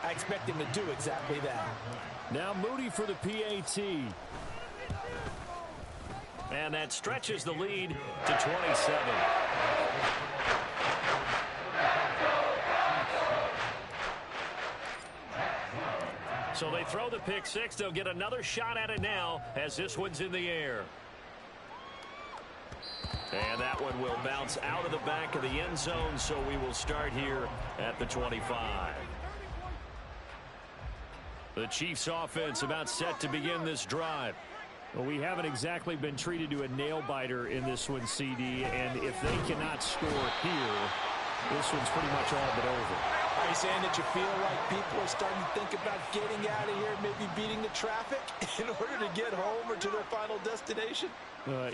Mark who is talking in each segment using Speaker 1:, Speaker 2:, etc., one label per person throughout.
Speaker 1: I expect him to do exactly that.
Speaker 2: Now Moody for the PAT. And that stretches the lead to 27. So they throw the pick six. They'll get another shot at it now as this one's in the air. And that one will bounce out of the back of the end zone, so we will start here at the 25. The Chiefs offense about set to begin this drive.
Speaker 3: Well, we haven't exactly been treated to a nail-biter in this one, CD, and if they cannot score here, this one's pretty much all but over.
Speaker 1: Are you saying that you feel like people are starting to think about getting out of here, maybe beating the traffic in order to get home or to their final destination?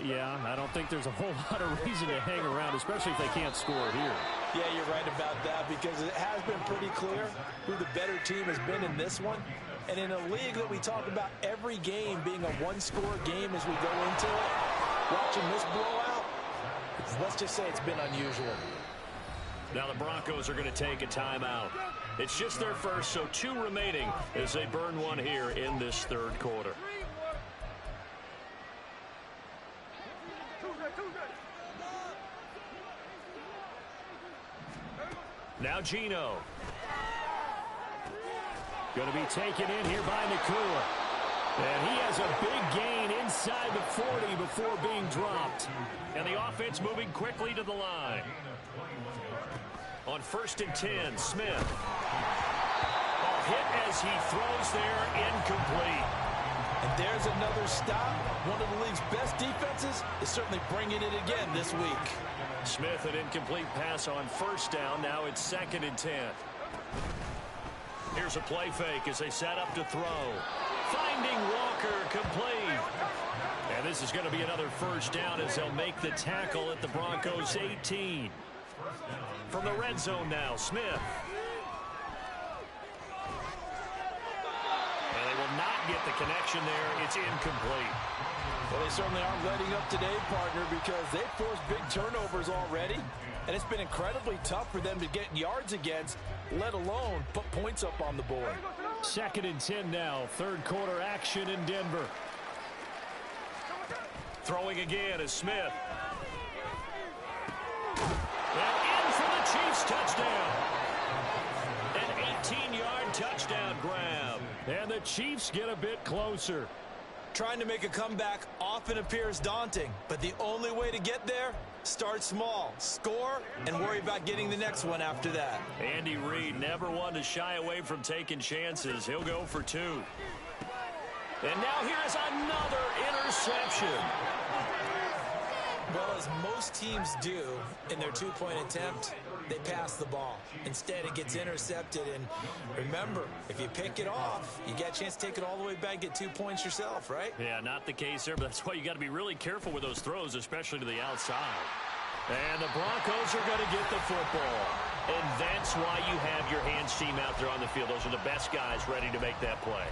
Speaker 3: Yeah, I don't think there's a whole lot of reason to hang around, especially if they can't score here.
Speaker 1: Yeah, you're right about that because it has been pretty clear who the better team has been in this one. And in a league that we talk about every game being a one-score game as we go into it, watching this blowout, let's just say it's been unusual.
Speaker 2: Now the Broncos are going to take a timeout. It's just their first, so 2 remaining as they burn one here in this third quarter. Now Geno.
Speaker 3: Going to be taken in here by Nakua. And he has a big gain inside the 40 before being dropped.
Speaker 2: And the offense moving quickly to the line. On 1st and 10, Smith. A hit as he throws there, incomplete.
Speaker 1: And there's another stop. One of the league's best defenses is certainly bringing it again this week.
Speaker 2: Smith, an incomplete pass on 1st down. Now it's 2nd and 10. Here's a play fake as they set up to throw. Finding Walker, complete. And this is going to be another 1st down as they'll make the tackle at the Broncos' 18. From the red zone now, Smith. And they will not get the connection there. It's incomplete.
Speaker 1: Well, they certainly aren't letting up today, partner, because they've forced big turnovers already. And it's been incredibly tough for them to get yards against, let alone put points up on the board.
Speaker 3: 2nd and 10 now. Third quarter action in Denver.
Speaker 2: Throwing again is Smith. And in for the Chiefs touchdown. An 18-yard touchdown grab.
Speaker 3: And the Chiefs get a bit closer.
Speaker 1: Trying to make a comeback often appears daunting, but the only way to get there, start small, score, and worry about getting the next one after that.
Speaker 2: Andy Reid never one to shy away from taking chances. He'll go for 2. And now here's another interception.
Speaker 1: Well, as most teams do in their 2-point attempt, they pass the ball. Instead, it gets intercepted. And remember, if you pick it off, you get a chance to take it all the way back, get 2 points yourself, right?
Speaker 2: Yeah, not the case there, but that's why you got to be really careful with those throws, especially to the outside. And the Broncos are going to get the football. And that's why you have your hands team out there on the field. Those are the best guys ready to make that play.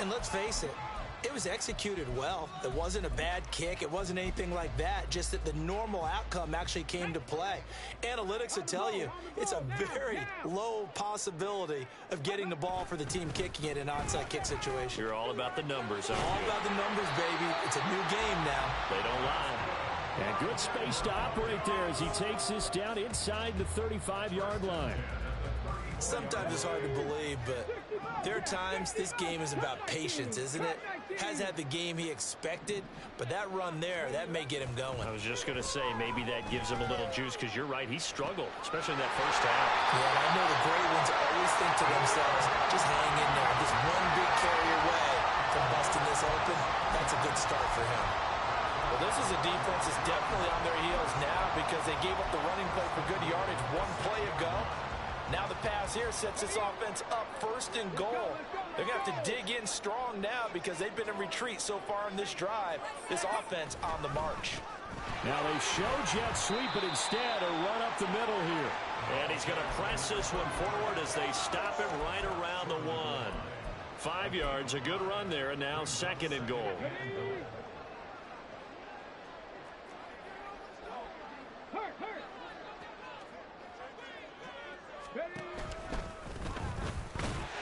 Speaker 1: And let's face it, it was executed well. It wasn't a bad kick. It wasn't anything like that. Just that the normal outcome actually came to play. Analytics will tell you it's a very low possibility of getting the ball for the team kicking it in an onside kick situation.
Speaker 2: You're all about the numbers, aren't
Speaker 1: All
Speaker 2: you?
Speaker 1: about the numbers, baby. It's a new game now.
Speaker 2: They don't lie.
Speaker 3: And good space to operate there as he takes this down inside the 35-yard line.
Speaker 1: Sometimes it's hard to believe, but there are times this game is about patience, isn't it? Has had the game he expected, but that run there, that may get him going.
Speaker 2: I was just going to say, maybe that gives him a little juice, because you're right, he struggled, especially in that first half.
Speaker 1: Yeah, and I know the great ones always think to themselves, just hang in there. Just one big carry away from busting this open. That's a good start for him. Well, this is a defense that's definitely on their heels now because they gave up the running play for good yardage one play ago. Now the pass here sets this offense up 1st and goal. They're going to have to dig in strong now because they've been in retreat so far in this drive. This offense on the march.
Speaker 3: Now they show jet sweep, but instead a run up the middle here.
Speaker 2: And he's going to press this one forward as they stop him right around the 1. 5 yards, a good run there, and now 2nd and goal.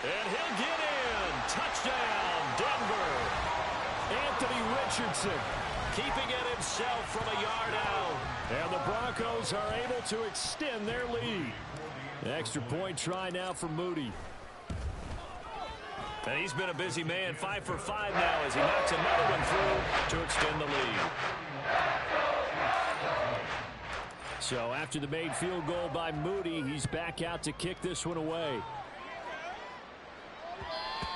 Speaker 2: And
Speaker 3: Richardson.
Speaker 2: Keeping it himself from a yard out.
Speaker 3: And the Broncos are able to extend their lead. Extra point try now for Moody.
Speaker 2: And he's been a busy man, 5 for 5 now as he knocks another one through to extend the lead.
Speaker 3: So after the made field goal by Moody, he's back out to kick this one away.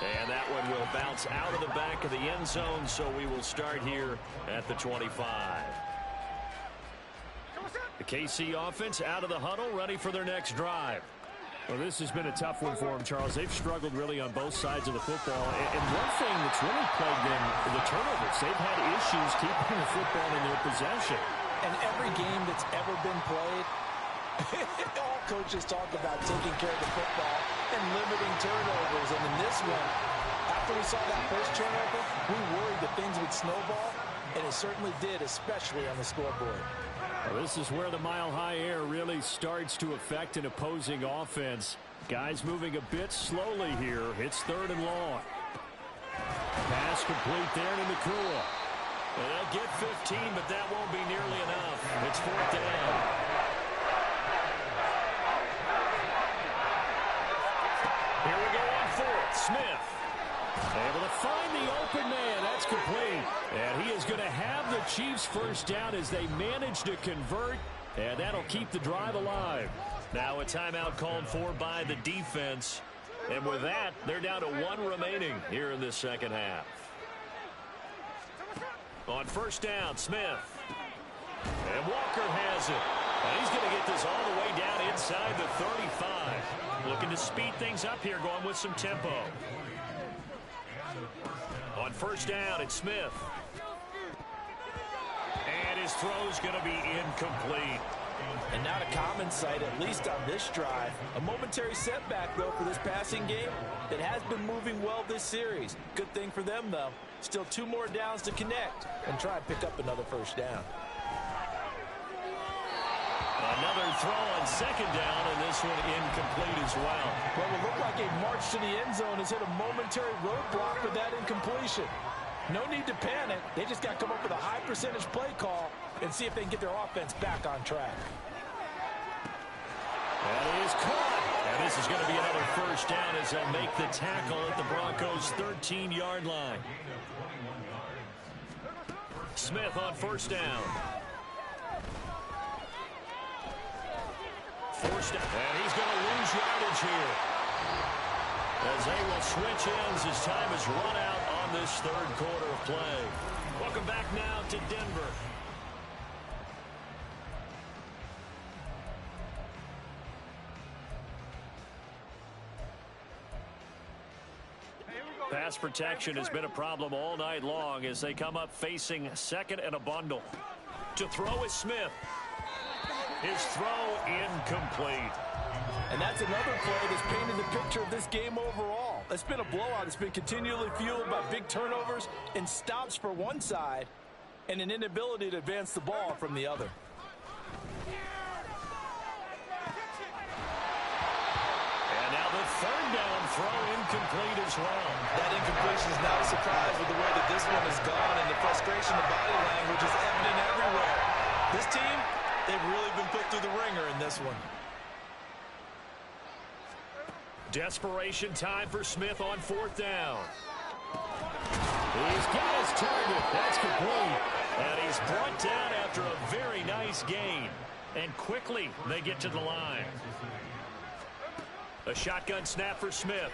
Speaker 2: And that one will bounce out of the back of the end zone, so we will start here at the 25. The KC offense out of the huddle, ready for their next drive.
Speaker 3: Well, this has been a tough one for them, Charles. They've struggled really on both sides of the football. And one thing that's really plagued them, the turnovers. They've had issues keeping the football in their possession.
Speaker 1: And every game that's ever been played, all coaches talk about taking care of the football and limiting turnovers. And in this one, after we saw that first turnover, we worried that things would snowball, and it certainly did, especially on the scoreboard.
Speaker 3: Well, this is where the mile-high air really starts to affect an opposing offense. Guys moving a bit slowly here. It's 3rd and long. Pass complete there to Nakua.
Speaker 2: They'll get 15, but that won't be nearly enough. It's 4th down. Here we go on 4th. Smith.
Speaker 3: Able to find the open man. That's complete. And he is going to have the Chiefs first down as they manage to convert. And that'll keep the drive alive.
Speaker 2: Now a timeout called for by the defense. And with that, they're down to 1 remaining here in this second half. On 1st down, Smith. And Walker has it. And he's going to get this all the way down inside the 35. Looking to speed things up here, going with some tempo. On 1st down, it's Smith. And his throw's going to be incomplete.
Speaker 1: And not a common sight, at least on this drive. A momentary setback, though, for this passing game that has been moving well this series. Good thing for them, though. Still 2 more downs to connect and try and pick up another first down.
Speaker 2: Another throw on 2nd down, and this one incomplete as well.
Speaker 1: Well, it looked like a march to the end zone has hit a momentary roadblock with that incompletion. No need to panic. They just got to come up with a high percentage play call and see if they can get their offense back on track.
Speaker 3: That is caught.
Speaker 2: And this is going to be another first down as they'll make the tackle at the Broncos' 13-yard line. Smith on 1st down. Forced down. And he's going to lose yardage here. As they will switch ends as time is run out on this 3rd quarter of play. Welcome back now to Denver. Pass protection has been a problem all night long as they come up facing 2nd and a bundle. To throw is Smith. His throw incomplete.
Speaker 1: And that's another play that's painted the picture of this game overall. It's been a blowout. It's been continually fueled by big turnovers and stops for one side and an inability to advance the ball from the other.
Speaker 2: And now the 3rd down throw incomplete as well.
Speaker 1: That incompletion is not a surprise with the way that this one has gone, and the frustration of body language is evident everywhere. This team, they've really been put through the ringer in this one.
Speaker 2: Desperation time for Smith on 4th down.
Speaker 3: He's got his target. That's complete.
Speaker 2: And he's brought down after a very nice gain. And quickly they get to the line. A shotgun snap for Smith.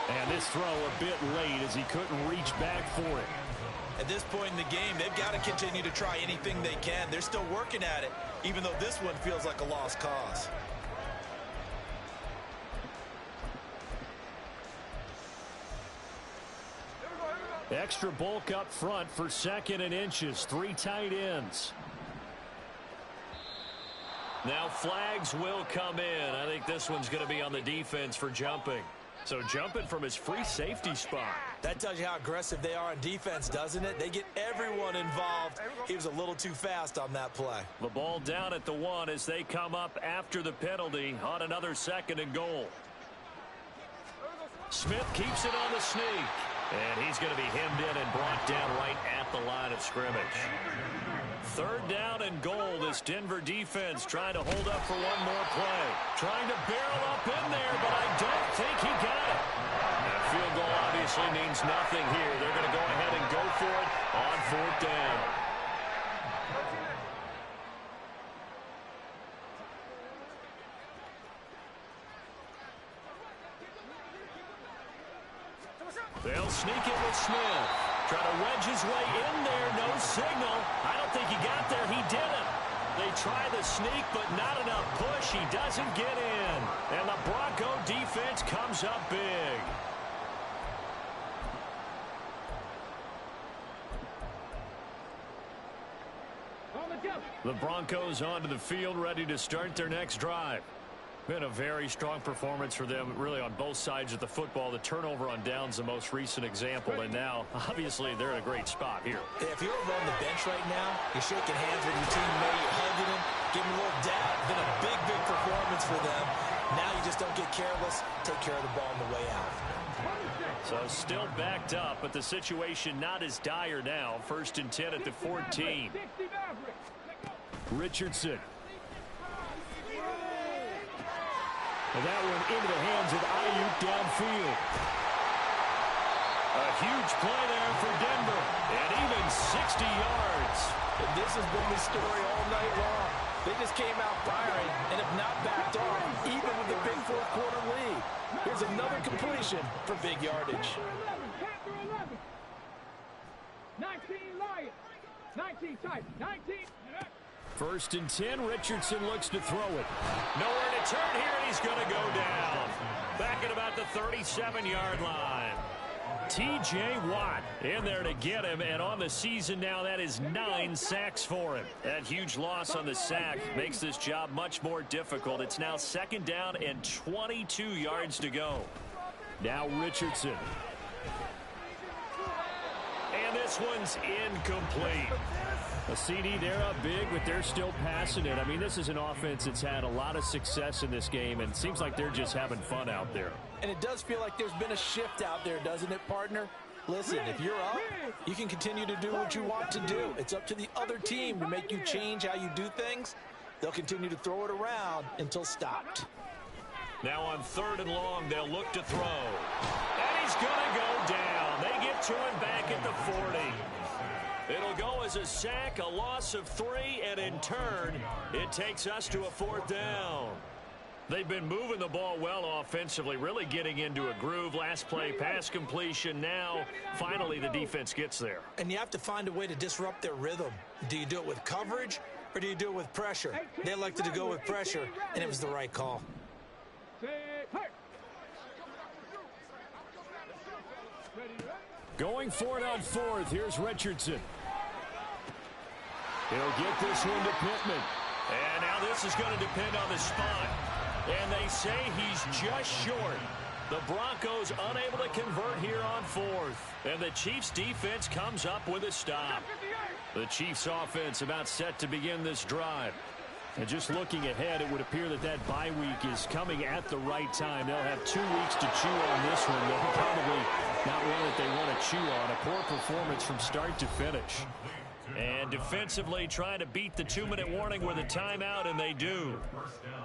Speaker 3: And this throw a bit late as he couldn't reach back for it.
Speaker 1: At this point in the game, they've got to continue to try anything they can. They're still working at it, even though this one feels like a lost cause.
Speaker 3: Extra bulk up front for 2nd and inches. 3 tight ends.
Speaker 2: Now flags will come in. I think this one's going to be on the defense for jumping. So jumping from his free safety spot.
Speaker 1: That tells you how aggressive they are on defense, doesn't it? They get everyone involved. He was a little too fast on that play.
Speaker 2: The ball down at the 1 as they come up after the penalty on another 2nd and goal. Smith keeps it on the sneak. And he's going to be hemmed in and brought down right at the line of scrimmage. Third down and goal. This Denver defense trying to hold up for one more play. Trying to barrel up in there, but I don't think he got it. That field goal obviously means nothing here. They're going to go ahead and go for it on fourth down. They'll sneak it with Smith. Try to wedge his way in there. No signal. I don't think he got there. He didn't. They try the sneak, but not enough push. He doesn't get in. And the Bronco defense comes up big. The Broncos onto the field, ready to start their next drive. Been a very strong performance for them, really, on both sides of the football. The turnover on downs, the most recent example, and now, obviously, they're in a great spot here.
Speaker 1: If you're over on the bench right now, you're shaking hands with your teammate, you're hugging him, giving him a little dab. Been a big, big performance for them. Now you just don't get careless. Take care of the ball on the way out.
Speaker 2: So still backed up, but the situation not as dire now. 1st and 10 at the 14.
Speaker 3: Richardson. And that one into the hands of Ayuk downfield.
Speaker 2: A huge play there for Denver. And even 60 yards.
Speaker 1: And this has been the story all night long. They just came out firing and have not backed off, even with the big fourth-quarter lead. Here's another completion for big yardage.
Speaker 4: 19 Lions. 19 Titans. 19.
Speaker 3: 1st and 10. Richardson looks to throw it.
Speaker 2: Nowhere to turn here, and he's going to go down. Back at about the 37-yard line. T.J. Watt in there to get him, and on the season now, that is 9 sacks for him. That huge loss on the sack makes this job much more difficult. It's now 2nd down and 22 yards to go.
Speaker 3: Now Richardson.
Speaker 2: And this one's incomplete.
Speaker 3: A CD, they're up big, but they're still passing it. I mean, this is an offense that's had a lot of success in this game, and it seems like they're just having fun out there.
Speaker 1: And it does feel like there's been a shift out there, doesn't it, partner? Listen, if you're up, you can continue to do what you want to do. It's up to the other team to make you change how you do things. They'll continue to throw it around until stopped.
Speaker 2: Now on 3rd and long, they'll look to throw. And he's going to go down. They get to him back at the 40. It'll go as a sack, a loss of 3, and in turn, it takes us to a 4th down. They've been moving the ball well offensively, really getting into a groove. Last play, pass completion. Now, finally, the defense gets there.
Speaker 1: And you have to find a way to disrupt their rhythm. Do you do it with coverage, or do you do it with pressure? They elected to go with pressure, and it was the right call.
Speaker 3: Going for it on 4th. Here's Richardson. He'll get this one to Pittman.
Speaker 2: And now this is going to depend on the spot. And they say he's just short. The Broncos unable to convert here on 4th. And the Chiefs defense comes up with a stop. The Chiefs offense about set to begin this drive.
Speaker 3: And just looking ahead, it would appear that that bye week is coming at the right time. They'll have 2 weeks to chew on this one. They'll probably not one that they want to chew on. A poor performance from start to finish.
Speaker 2: And defensively trying to beat the 2-minute warning with a timeout, and they do.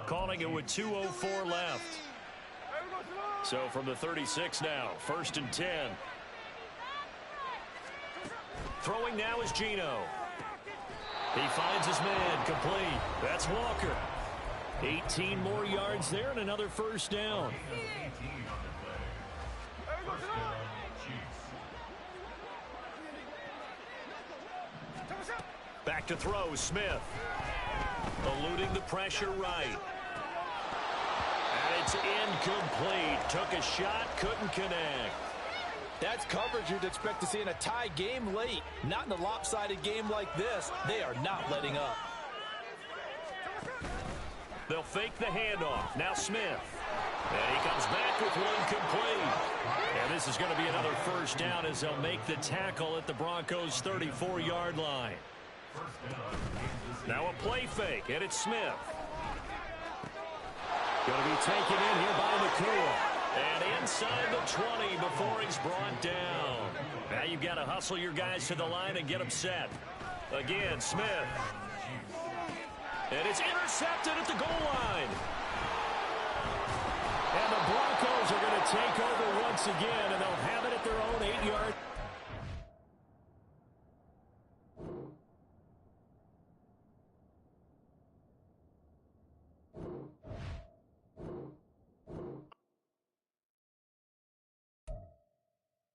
Speaker 2: Calling it with 2:04 left. So from the 36 now, 1st and 10. Throwing now is Geno. He finds his man, complete. That's Walker. 18 more yards there and another 1st down. Back to throw, Smith. Eluding the pressure right. And it's incomplete. Took a shot, couldn't connect.
Speaker 1: That's coverage you'd expect to see in a tie game late. Not in a lopsided game like this. They are not letting up.
Speaker 2: They'll fake the handoff. Now Smith. And he comes back with one complete. And this is going to be another 1st down as they'll make the tackle at the Broncos' 34-yard line. Now a play fake, and it's Smith.
Speaker 3: Going to be taken in here by Nakua.
Speaker 2: And inside the 20 before he's brought down. Now you've got to hustle your guys to the line and get them set. Again, Smith. And it's intercepted at the goal line.
Speaker 3: And the Broncos are going to take over once again, and they'll have it at their own 8-yard.